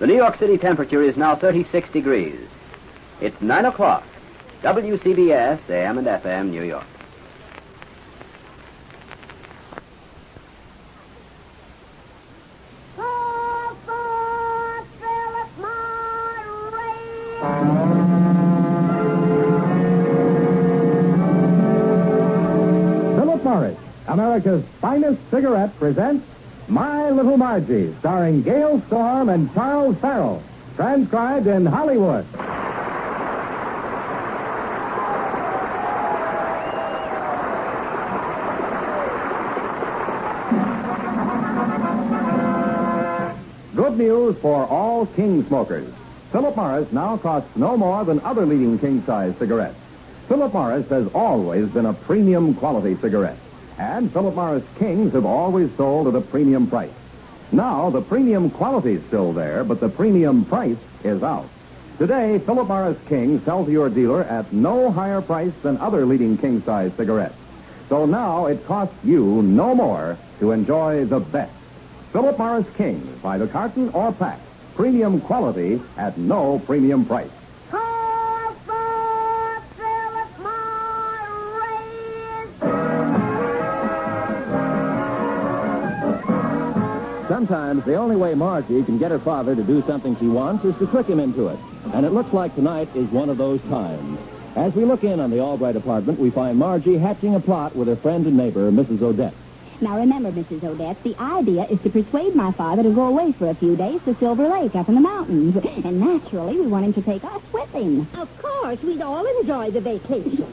The New York City temperature is now 36 degrees. It's 9 o'clock. WCBS, AM and FM, New York. Philip Morris, America's finest cigarette, presents My Little Margie, starring Gale Storm and Charles Farrell. Transcribed in Hollywood. Good news for all King smokers. Philip Morris now costs no more than other leading king-size cigarettes. Philip Morris has always been a premium quality cigarette. And Philip Morris Kings have always sold at a premium price. Now, the premium quality is still there, but the premium price is out. Today, Philip Morris Kings sell to your dealer at no higher price than other leading king-size cigarettes. So now it costs you no more to enjoy the best. Philip Morris Kings, by the carton or pack. Premium quality at no premium price. Sometimes the only way Margie can get her father to do something she wants is to trick him into it. And it looks like tonight is one of those times. As we look in on the Albright apartment, we find Margie hatching a plot with her friend and neighbor, Mrs. Odetts. Now, remember, Mrs. Odetts, the idea is to persuade my father to go away for a few days to Silver Lake up in the mountains. And naturally, we want him to take us with him. Of course, we'd all enjoy the vacation.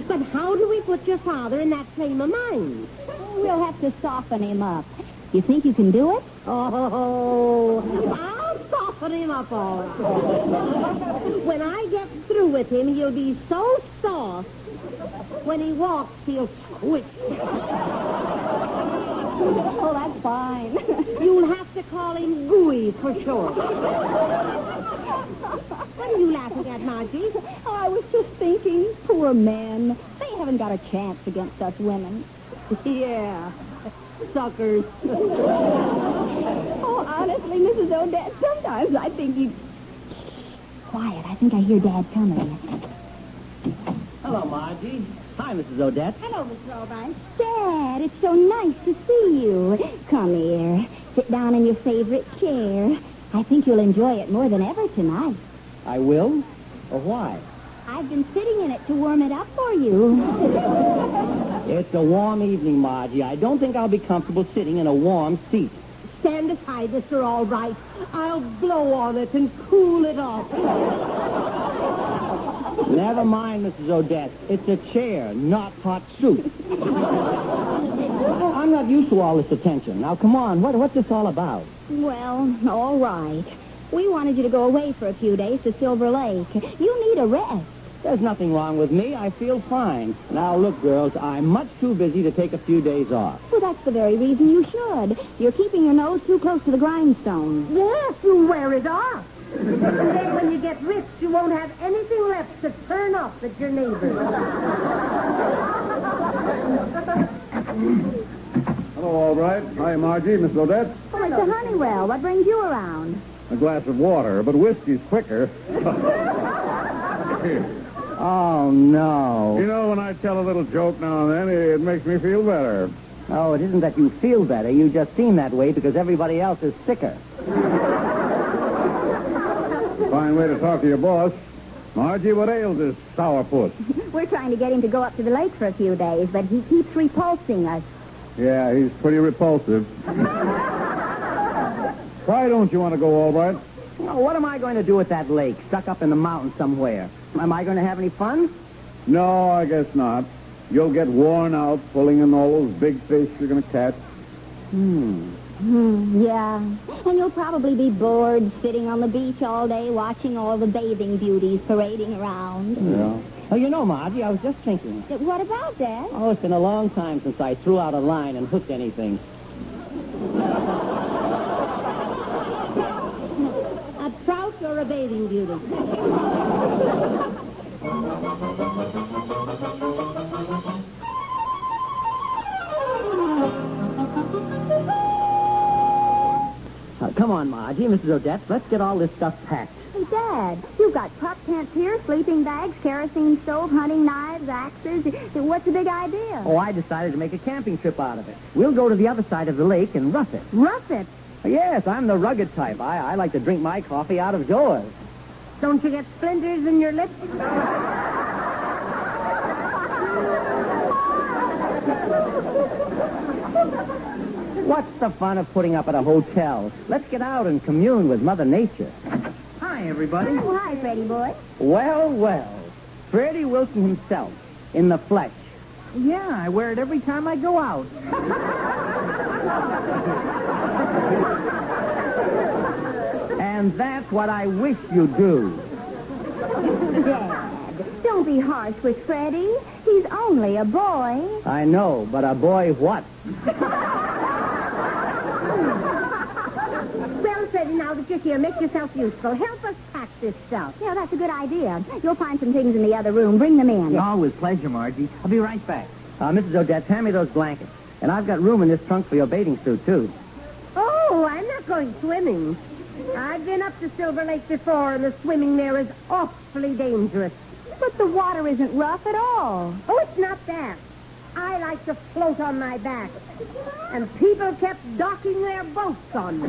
But how do we put your father in that frame of mind? We'll have to soften him up. You think you can do it? Oh, I'll soften him up all right. When I get through with him, he'll be so soft. When he walks, he'll squish. Oh, that's fine. You'll have to call him Gooey for short. What are you laughing at, Margie? Oh, I was just thinking, poor men. They haven't got a chance against us women. Yeah, suckers. Oh, honestly, Mrs. Odetts, sometimes I think you... Quiet, I think I hear Dad coming. Hello, Margie. Hi, Mrs. Odetts. Hello, Mr. Albright. Dad, it's so nice to see you. Come here. Sit down in your favorite chair. I think you'll enjoy it more than ever tonight. I will? Or why? I've been sitting in it to warm it up for you. It's a warm evening, Margie. I don't think I'll be comfortable sitting in a warm seat. Stand aside, Mr. Albright. I'll blow on it and cool it off. Never mind, Mrs. Odetts. It's a chair, not hot soup. I'm not used to all this attention. Now, come on. What's this all about? Well, all right. We wanted you to go away for a few days to Silver Lake. You need a rest. There's nothing wrong with me. I feel fine. Now, look, girls, I'm much too busy to take a few days off. Well, that's the very reason you should. You're keeping your nose too close to the grindstone. Yes, you wear it off. And then when you get rich, you won't have anything left to turn off at your neighbors. Hello, Albright. Hi, Margie, Miss Odetts. Oh, Mr. Honeywell, what brings you around? A glass of water, but whiskey's quicker. Oh, no. You know, when I tell a little joke now and then, it makes me feel better. Oh, it isn't that you feel better. You just seem that way because everybody else is sicker. Fine way to talk to your boss. Margie, what ails this sourpuss? We're trying to get him to go up to the lake for a few days, but he keeps repulsing us. Yeah, he's pretty repulsive. Why don't you want to go, Albright? Well, what am I going to do at that lake, stuck up in the mountains somewhere? Am I going to have any fun? No, I guess not. You'll get worn out pulling in all those big fish you're going to catch. Yeah. And you'll probably be bored sitting on the beach all day watching all the bathing beauties parading around. Yeah. Oh, you know, Margie, I was just thinking. What about, Dad? Oh, it's been a long time since I threw out a line and hooked anything. A trout or a bathing beauty? Come on, Margie, Mrs. Odetts. Let's get all this stuff packed. Hey, Dad, you've got pup tents here, sleeping bags, kerosene stove, hunting knives, axes. What's the big idea? Oh, I decided to make a camping trip out of it. We'll go to the other side of the lake and rough it. Rough it? Yes, I'm the rugged type. I like to drink my coffee out of doors. Don't you get splinters in your lips? What's the fun of putting up at a hotel? Let's get out and commune with Mother Nature. Hi, everybody. Oh, hi, Freddie boy. Well, well. Freddie Wilson himself, in the flesh. Yeah, I wear it every time I go out. And that's what I wish you'd do. Dad, don't be harsh with Freddie. He's only a boy. I know, but a boy what? Well, Freddie, now that you're here, make yourself useful. Help us pack this stuff. Yeah, that's a good idea. You'll find some things in the other room. Bring them in. Oh, with pleasure, Margie. I'll be right back. Mrs. Odetts, hand me those blankets. And I've got room in this trunk for your bathing suit, too. Oh, I'm not going swimming. I've been up to Silver Lake before, and the swimming there is awfully dangerous. But the water isn't rough at all. Oh, it's not that. I like to float on my back. And people kept docking their boats on me.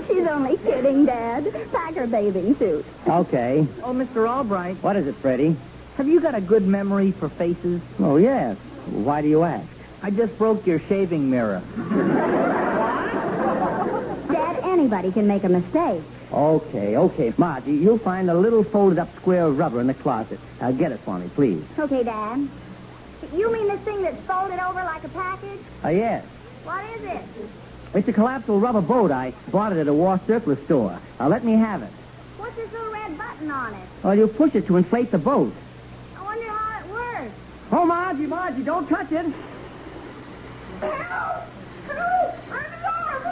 She's only kidding, Dad. Pack her bathing suit. Okay. Oh, Mr. Albright, What is it, Freddie? have you got a good memory for faces? Oh, yes. Why do you ask? I just broke your shaving mirror. Dad, anybody can make a mistake. Okay. Margie, you'll find a little folded-up square of rubber in the closet. Get it for me, please. Okay, Dad. You mean this thing that's folded over like a package? Yes. What is it? It's a collapsible rubber boat. I bought it at a war surplus store. Let me have it. What's this little red button on it? Well, you push it to inflate the boat. I wonder how it works. Oh, Margie, don't touch it. Help! Help! I'm lost!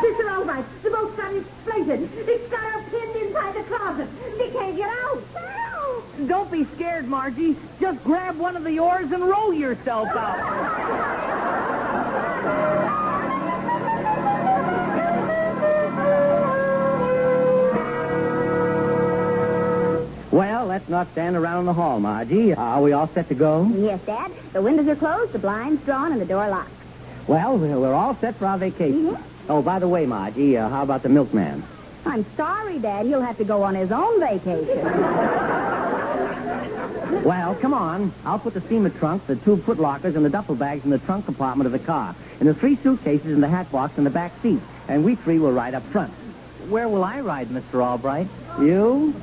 Mr. Albright, the boat's got inflated. It's got her pinned inside the closet. They can't get out. Help! Don't be scared, Margie. Just grab one of the oars and row yourself out. Well, let's not stand around in the hall, Margie. Are we all set to go? Yes, Dad. The windows are closed, the blinds drawn, and the door locked. Well, we're all set for our vacation. Mhm. Oh, by the way, Margie, how about the milkman? I'm sorry, Dad. He'll have to go on his own vacation. Well, come on. I'll put the steamer trunk, the 2 foot lockers, and the duffel bags in the trunk compartment of the car, and the 3 suitcases in the hat box in the back seat. And we 3 will ride up front. Where will I ride, Mr. Albright? You?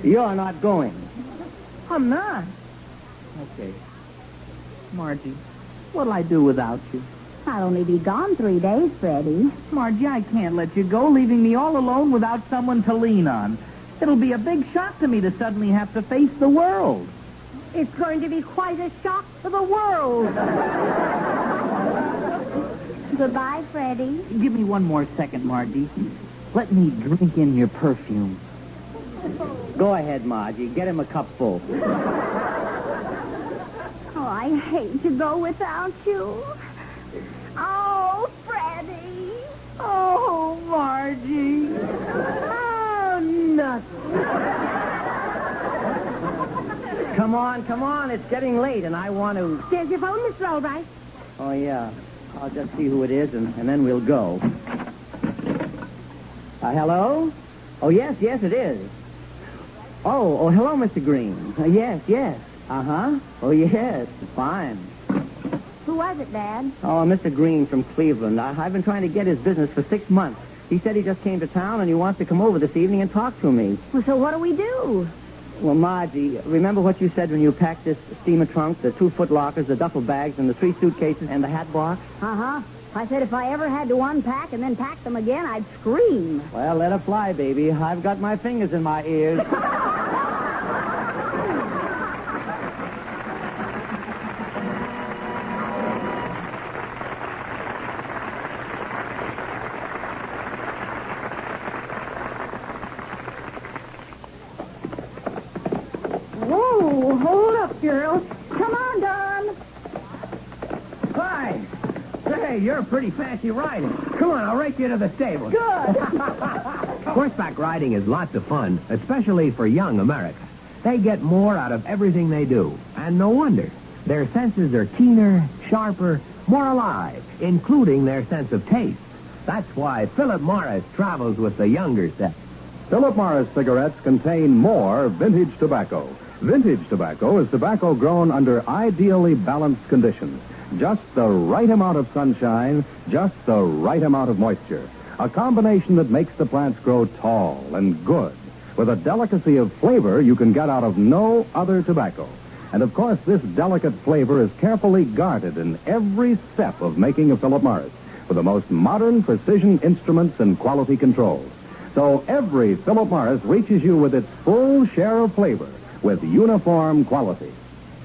You're not going. I'm not. Okay. Margie, what'll I do without you? I'll only be gone 3 days, Freddie. Margie, I can't let you go, leaving me all alone without someone to lean on. It'll be a big shock to me to suddenly have to face the world. It's going to be quite a shock to the world. Goodbye, Freddie. Give me one more second, Margie. Let me drink in your perfume. Go ahead, Margie. Get him a cup full. Oh, I hate to go without you. Oh, Freddie. Oh, Margie. Oh, nuts. Come on. It's getting late, and I want to... There's your phone, Mr. Albright. Oh, yeah. I'll just see who it is, and then we'll go. Hello? Oh, yes, it is. Oh, hello, Mr. Green. Yes. Uh-huh. Oh, yes. Fine. Who was it, Dad? Oh, Mr. Green from Cleveland. I've been trying to get his business for 6 months. He said he just came to town, and he wants to come over this evening and talk to me. Well, so what do we do? Well, Margie, remember what you said when you packed this steamer trunk, the 2 foot lockers, the duffel bags, and the 3 suitcases, and the hat box? Uh-huh. I said if I ever had to unpack and then pack them again, I'd scream. Well, let her fly, baby. I've got my fingers in my ears. Whoa, hold up, girls. Come on, Don. right. Hey, you're a pretty fancy rider. Come on, I'll rake you to the stable. Good. Horseback riding is lots of fun, especially for young America. They get more out of everything they do, and no wonder. Their senses are keener, sharper, more alive, including their sense of taste. That's why Philip Morris travels with the younger set. Philip Morris cigarettes contain more vintage tobacco. Vintage tobacco is tobacco grown under ideally balanced conditions. Just the right amount of sunshine, just the right amount of moisture. A combination that makes the plants grow tall and good, with a delicacy of flavor you can get out of no other tobacco. And of course, this delicate flavor is carefully guarded in every step of making a Philip Morris, with the most modern precision instruments and quality controls. So every Philip Morris reaches you with its full share of flavor, with uniform quality.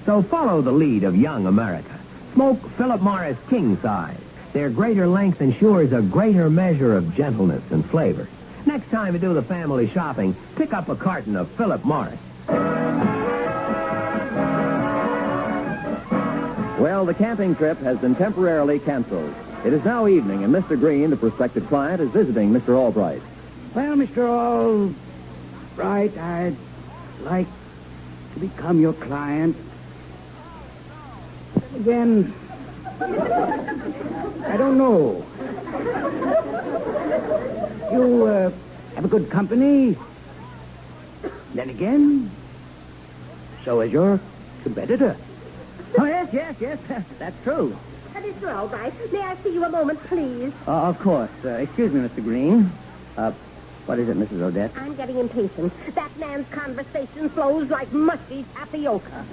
So follow the lead of young America. Smoke Philip Morris King Size. Their greater length ensures a greater measure of gentleness and flavor. Next time you do the family shopping, pick up a carton of Philip Morris. Well, the camping trip has been temporarily canceled. It is now evening, and Mr. Green, the prospective client, is visiting Mr. Albright. Well, Mr. Albright, I'd like to become your client. Again, I don't know. You have a good company. Then again, so is your competitor. Oh, yes, that's true. Mr. Albright, may I see you a moment, please? Of course. Excuse me, Mr. Green. What is it, Mrs. Odetts? I'm getting impatient. That man's conversation flows like mushy tapioca.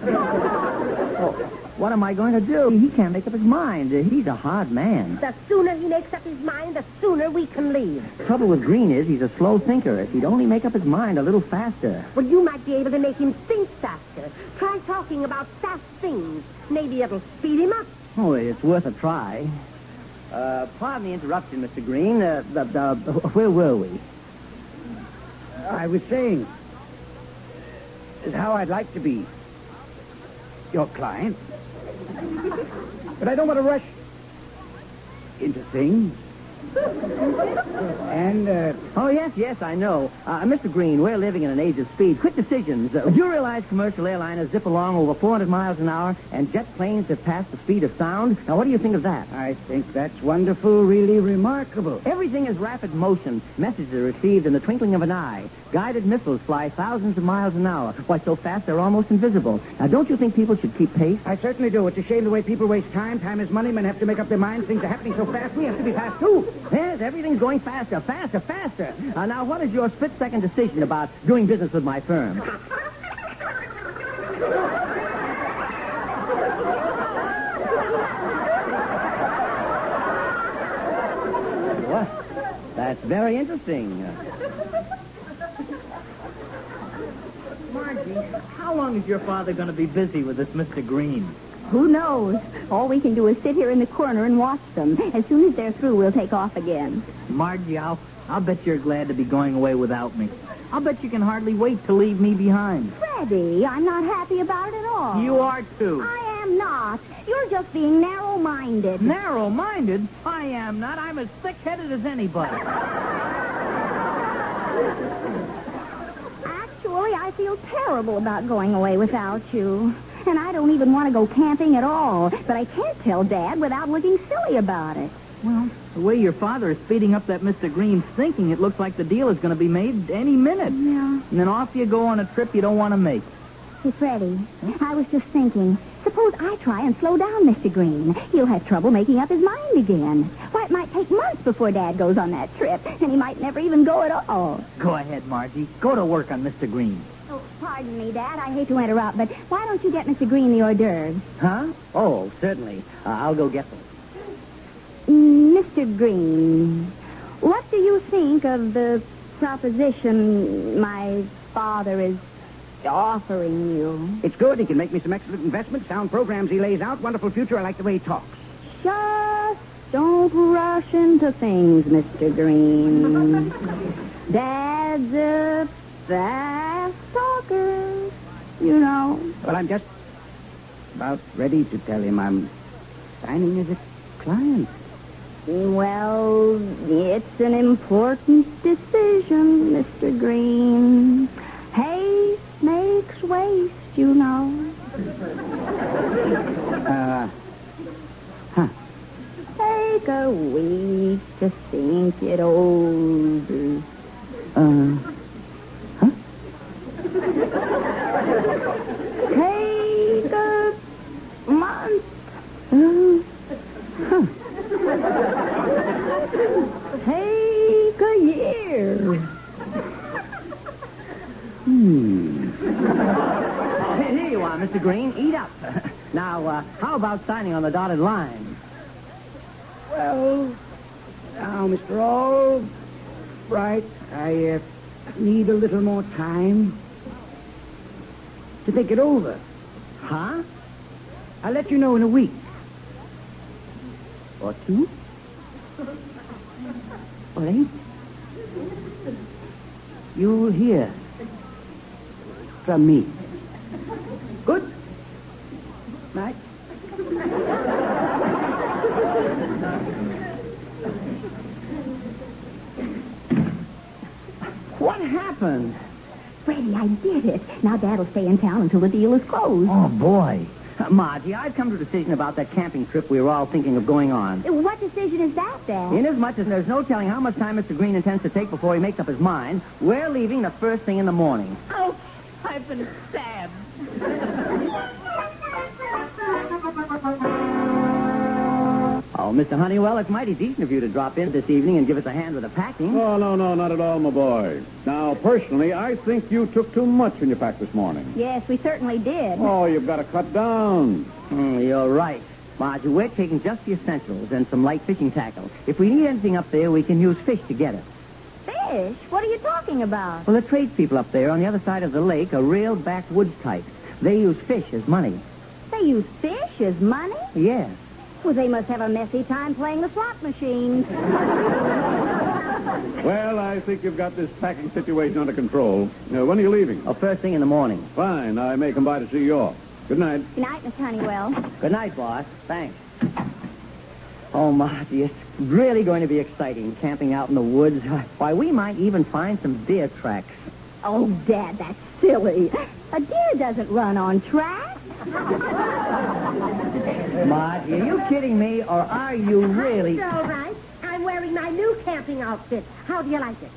What am I going to do? He can't make up his mind. He's a hard man. The sooner he makes up his mind, the sooner we can leave. The trouble with Green is he's a slow thinker. If he'd only make up his mind a little faster. Well, you might be able to make him think faster. Try talking about fast things. Maybe it'll speed him up. Oh, it's worth a try. Pardon the interruption, Mr. Green. Where were we? I was saying is how I'd like to be your client. But I don't want to rush into things. And, Oh, yes, I know. Mr. Green, we're living in an age of speed. Quick decisions. Do you realize commercial airliners zip along over 400 miles an hour and jet planes have passed the speed of sound? Now, what do you think of that? I think that's wonderful, really remarkable. Everything is rapid motion. Messages are received in the twinkling of an eye. Guided missiles fly thousands of miles an hour. Why, so fast they're almost invisible. Now, don't you think people should keep pace? I certainly do. It's a shame the way people waste time. Time is money. Men have to make up their minds. Things are happening so fast. We have to be fast, too. Yes, everything's going faster, faster, faster. Now, what is your split-second decision about doing business with my firm? What? That's very interesting. Margie, how long is your father going to be busy with this Mr. Green? Who knows? All we can do is sit here in the corner and watch them. As soon as they're through, we'll take off again. Margie, I'll bet you're glad to be going away without me. I'll bet you can hardly wait to leave me behind. Freddie, I'm not happy about it at all. You are, too. I am not. You're just being narrow-minded. Narrow-minded? I am not. I'm as thick-headed as anybody. Actually, I feel terrible about going away without you. And I don't even want to go camping at all. But I can't tell Dad without looking silly about it. Well, the way your father is speeding up that Mr. Green's thinking, it looks like the deal is going to be made any minute. Yeah. And then off you go on a trip you don't want to make. Hey, Freddie, I was just thinking, suppose I try and slow down Mr. Green. He'll have trouble making up his mind again. Why, it might take months before Dad goes on that trip, and he might never even go at all. Go ahead, Margie. Go to work on Mr. Green. Oh, pardon me, Dad. I hate to interrupt, but why don't you get Mr. Green the hors d'oeuvres? Huh? Oh, certainly. I'll go get them. Mr. Green, what do you think of the proposition my father is offering you? It's good. He can make me some excellent investments, sound programs he lays out, wonderful future. I like the way he talks. Just don't rush into things, Mr. Green. Dad's a fast talker, you know. Well, I'm just about ready to tell him I'm signing as a client. Well, it's an important decision, Mr. Green. Haste makes waste, you know. Take a week to think it over. Take a month. Take a year. Here you are, Mr. Green. Eat up. Now, how about signing on the dotted line? Well, now, Mr. Wright, I need a little more time to think it over. Huh? I'll let you know in a week. Or 2. Or 8. You'll hear from me. Good night. What happened? Freddie, I did it. Now Dad'll stay in town until the deal is closed. Oh, boy. Margie, I've come to a decision about that camping trip we were all thinking of going on. What decision is that, Dad? Inasmuch as there's no telling how much time Mr. Green intends to take before he makes up his mind, we're leaving the first thing in the morning. Ouch! I've been stabbed. Oh, Mr. Honeywell, it's mighty decent of you to drop in this evening and give us a hand with the packing. Oh, no, not at all, my boy. Now, personally, I think you took too much when you packed this morning. Yes, we certainly did. Oh, you've got to cut down. You're right. Margie, we're taking just the essentials and some light fishing tackle. If we need anything up there, we can use fish to get it. Fish? What are you talking about? Well, the tradespeople up there on the other side of the lake are real backwoods types. They use fish as money. They use fish as money? Yes. Well, they must have a messy time playing the slot machines. Well, I think you've got this packing situation under control. When are you leaving? Oh, first thing in the morning. Fine. I may come by to see you off. Good night. Good night, Miss Honeywell. Good night, boss. Thanks. Oh, Margie, it's really going to be exciting camping out in the woods. Why, we might even find some deer tracks. Oh, Dad, that's silly. A deer doesn't run on tracks. Margie, are you kidding me, or are you really... That's all right. I'm wearing my new camping outfit. How do you like it?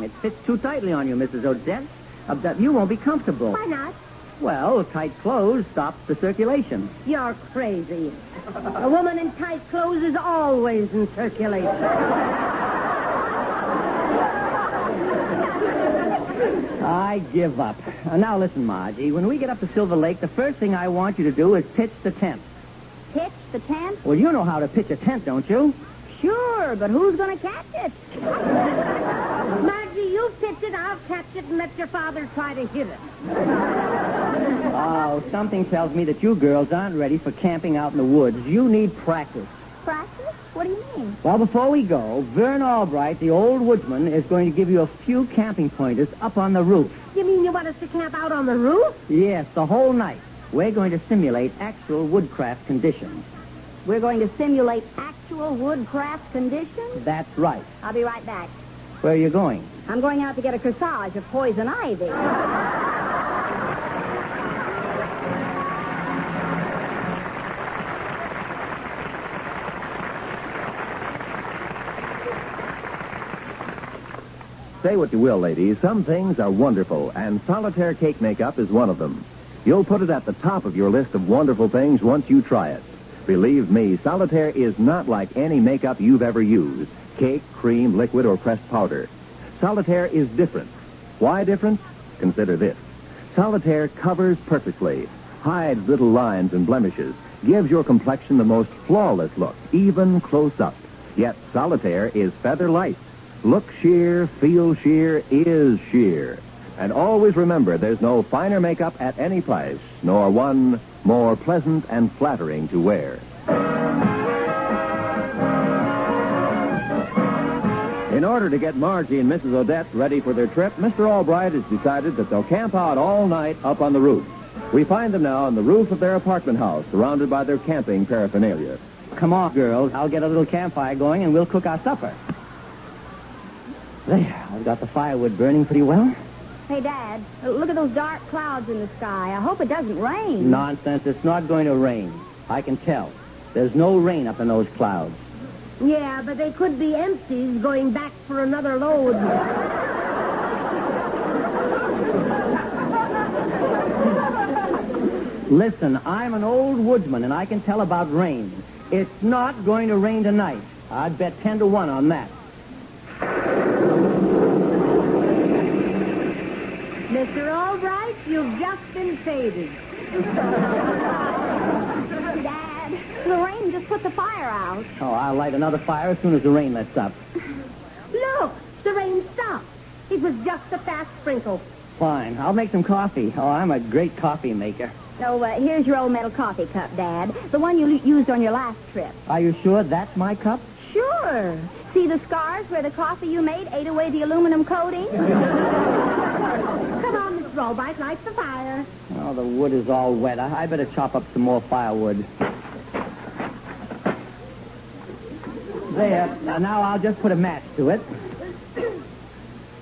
It fits too tightly on you, Mrs. Odetts. You won't be comfortable. Why not? Well, tight clothes stops the circulation. You're crazy. A woman in tight clothes is always in circulation. I give up. Now listen, Margie. When we get up to Silver Lake, the first thing I want you to do is pitch the tent. Pitch the tent? Well, you know how to pitch a tent, don't you? Sure, but who's going to catch it? Margie, you pitch it, I'll catch it, and let your father try to hit it. Oh, something tells me that you girls aren't ready for camping out in the woods. You need practice. Practice? What do you mean? Well, before we go, Verne Albright, the old woodsman, is going to give you a few camping pointers up on the roof. You mean you want us to camp out on the roof? Yes, the whole night. We're going to simulate actual woodcraft conditions. We're going to simulate actual woodcraft conditions? That's right. I'll be right back. Where are you going? I'm going out to get a corsage of poison ivy. Say what you will, ladies, some things are wonderful, and solitaire cake makeup is one of them. You'll put it at the top of your list of wonderful things once you try it. Believe me, solitaire is not like any makeup you've ever used. Cake, cream, liquid, or pressed powder. Solitaire is different. Why different? Consider this. Solitaire covers perfectly, hides little lines and blemishes, gives your complexion the most flawless look, even close up. Yet solitaire is feather light. Look sheer, feel sheer, is sheer. And always remember, there's no finer makeup at any price, nor one more pleasant and flattering to wear. In order to get Margie and Mrs. Odetts ready for their trip, Mr. Albright has decided that they'll camp out all night up on the roof. We find them now on the roof of their apartment house, surrounded by their camping paraphernalia. Come on, girls. I'll get a little campfire going, and we'll cook our supper. There, I've got the firewood burning pretty well. Hey, Dad, look at those dark clouds in the sky. I hope it doesn't rain. Nonsense. It's not going to rain. I can tell. There's no rain up in those clouds. Yeah, but they could be empties going back for another load. Listen, I'm an old woodsman, and I can tell about rain. It's not going to rain tonight. I'd bet 10-1 on that. Mr. Albright, you've just been faded. Dad, the rain just put the fire out. Oh, I'll light another fire as soon as the rain lets up. Look, the rain stopped. It was just a fast sprinkle. Fine. I'll make some coffee. Oh, I'm a great coffee maker. So, here's your old metal coffee cup, Dad. The one you used on your last trip. Are you sure that's my cup? Sure. See the scars where the coffee you made ate away the aluminum coating? Come on, Mr. Albright, light the fire. Oh, the wood is all wet. I better chop up some more firewood. There. Now I'll just put a match to it.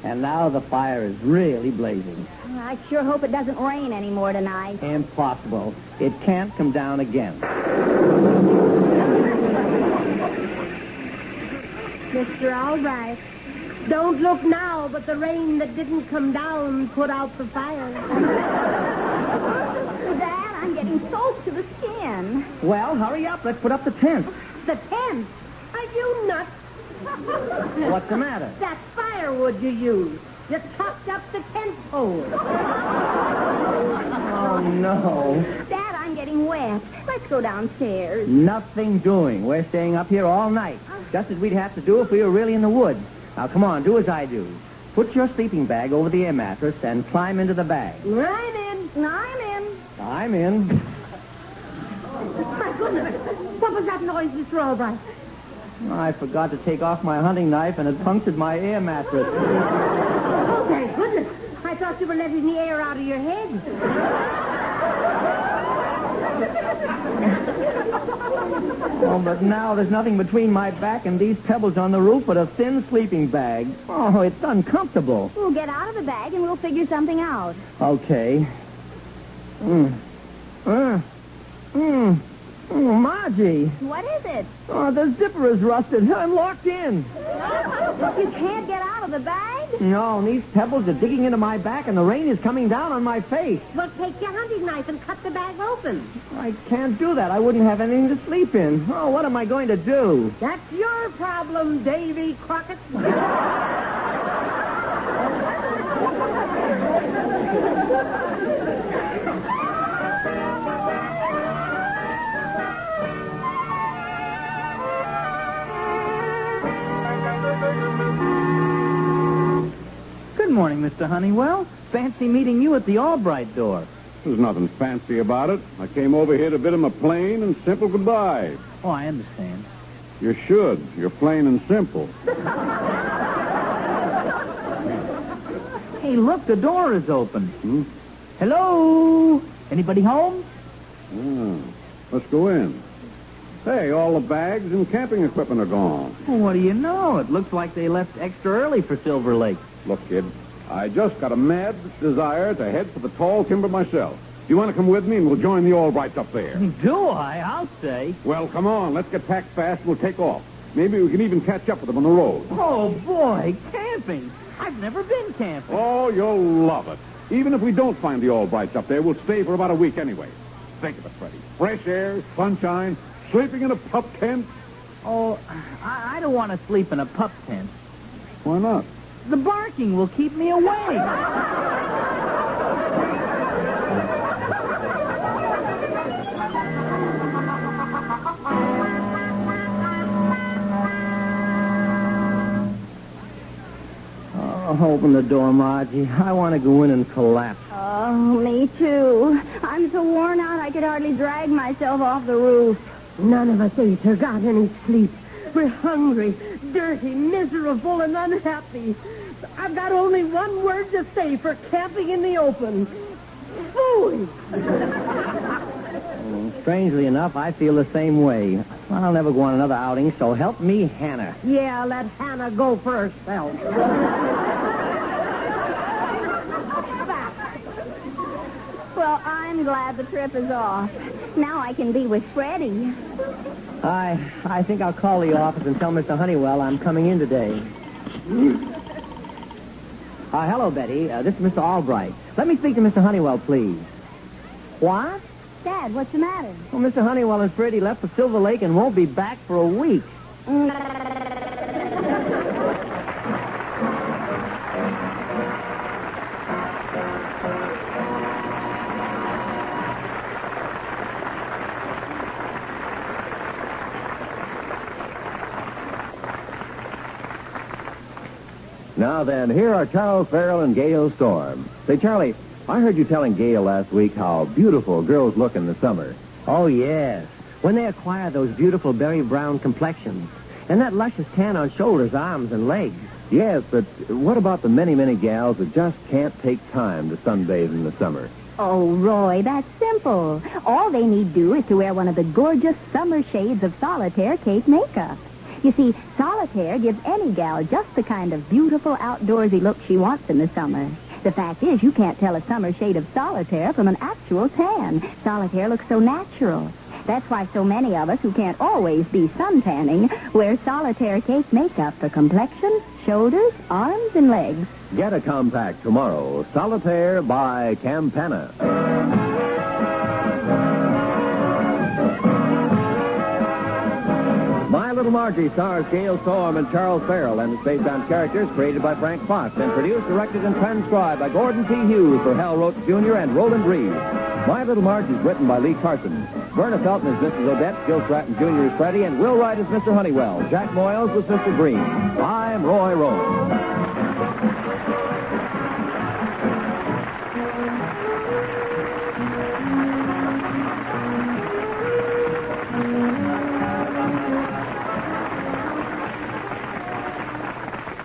And now the fire is really blazing. I sure hope it doesn't rain anymore tonight. Impossible. It can't come down again. Mr. Albright, don't look now, but the rain that didn't come down put out the fire. Dad, I'm getting soaked to the skin. Well, hurry up. Let's put up the tent. The tent? Are you nuts? What's the matter? That firewood you used. You chopped up the tent pole. Oh, no. Dad, I'm getting wet. Let's go downstairs. Nothing doing. We're staying up here all night. Just as we'd have to do if we were really in the woods. Now, come on, do as I do. Put your sleeping bag over the air mattress and climb into the bag. I'm in. I'm in. I'm in. My goodness. What was that noise, Mr. Albright? I forgot to take off my hunting knife, and it punctured my air mattress. Oh, thank goodness. I thought you were letting the air out of your head. Oh, but now there's nothing between my back and these pebbles on the roof but a thin sleeping bag. Oh, it's uncomfortable. We'll get out of the bag and we'll figure something out. Okay. Margie. What is it? Oh, the zipper is rusted. I'm locked in. You can't get out of the bag? No, and these pebbles are digging into my back, and the rain is coming down on my face. Well, take your hunting knife and cut the bag open. I can't do that. I wouldn't have anything to sleep in. Oh, what am I going to do? That's your problem, Davy Crockett. Good morning, Mr. Honeywell. Fancy meeting you at the Albright door. There's nothing fancy about it. I came over here to bid him a plain and simple goodbye. Oh, I understand. You should. You're plain and simple. Hey, look, the door is open. Hello? Anybody home? Let's go in. Hey, all the bags and camping equipment are gone. Well, what do you know? It looks like they left extra early for Silver Lake. Look, kid, I just got a mad desire to head for the tall timber myself. You want to come with me and we'll join the Albrights up there? Do I? I'll say. Well, come on. Let's get packed fast and we'll take off. Maybe we can even catch up with them on the road. Oh, boy, camping. I've never been camping. Oh, you'll love it. Even if we don't find the Albrights up there, we'll stay for about a week anyway. Think of it, Freddie. Fresh air, sunshine, sleeping in a pup tent. Oh, I don't want to sleep in a pup tent. Why not? The barking will keep me awake. Open the door, Margie. I want to go in and collapse. Oh, me too. I'm so worn out I could hardly drag myself off the roof. None of us ate or got any sleep. We're hungry, dirty, miserable, and unhappy. I've got only one word to say for camping in the open. Fool! Strangely enough, I feel the same way. I'll never go on another outing, so help me, Hannah. Yeah, let Hannah go first, Phil. Well, I'm glad the trip is off. Now I can be with Freddie. I think I'll call the office and tell Mr. Honeywell I'm coming in today. Hello, Betty. This is Mr. Albright. Let me speak to Mr. Honeywell, please. What? Dad, what's the matter? Well, Mr. Honeywell and Freddie left for Silver Lake and won't be back for a week. Now then, here are Charles Farrell and Gale Storm. Say, Charlie, I heard you telling Gale last week how beautiful girls look in the summer. Oh, yes. When they acquire those beautiful berry brown complexions and that luscious tan on shoulders, arms, and legs. Yes, but what about the many, many gals that just can't take time to sunbathe in the summer? Oh, Roy, that's simple. All they need do is to wear one of the gorgeous summer shades of Solitaire Cake makeup. You see, Solitaire gives any gal just the kind of beautiful outdoorsy look she wants in the summer. The fact is, you can't tell a summer shade of Solitaire from an actual tan. Solitaire looks so natural. That's why so many of us who can't always be suntanning wear Solitaire Cake makeup for complexion, shoulders, arms, and legs. Get a compact tomorrow. Solitaire by Campana. My Little Margie stars Gale Storm and Charles Farrell and is based on characters created by Frank Fox and produced, directed, and transcribed by Gordon T. Hughes for Hal Roach Jr. and Roland Reed. My Little Margie is written by Lee Carson. Verna Felton is Mrs. Odetts, Gil Stratton Jr. is Freddie, and Will Wright is Mr. Honeywell. Jack Moyles was Mr. Green. I'm Roy Rome.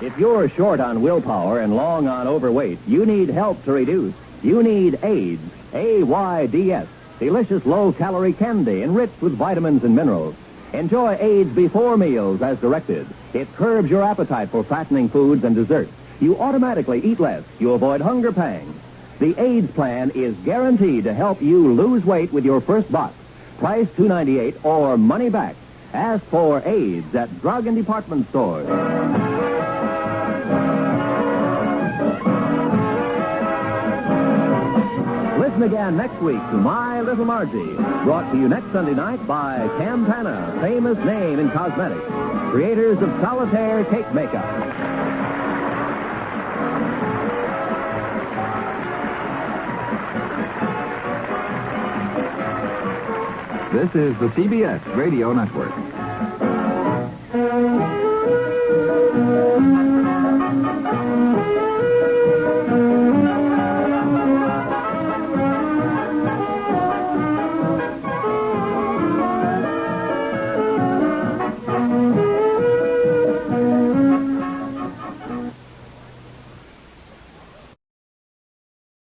If you're short on willpower and long on overweight, you need help to reduce. You need AIDS, AIDS, delicious low-calorie candy enriched with vitamins and minerals. Enjoy AIDS before meals as directed. It curbs your appetite for fattening foods and desserts. You automatically eat less. You avoid hunger pangs. The AIDS plan is guaranteed to help you lose weight with your first box. Price $2.98 or money back. Ask for AIDS at drug and department stores. Listen again next week to My Little Margie, brought to you next Sunday night by Campana, famous name in cosmetics, creators of Solitaire Cake Makeup. This is the CBS Radio Network.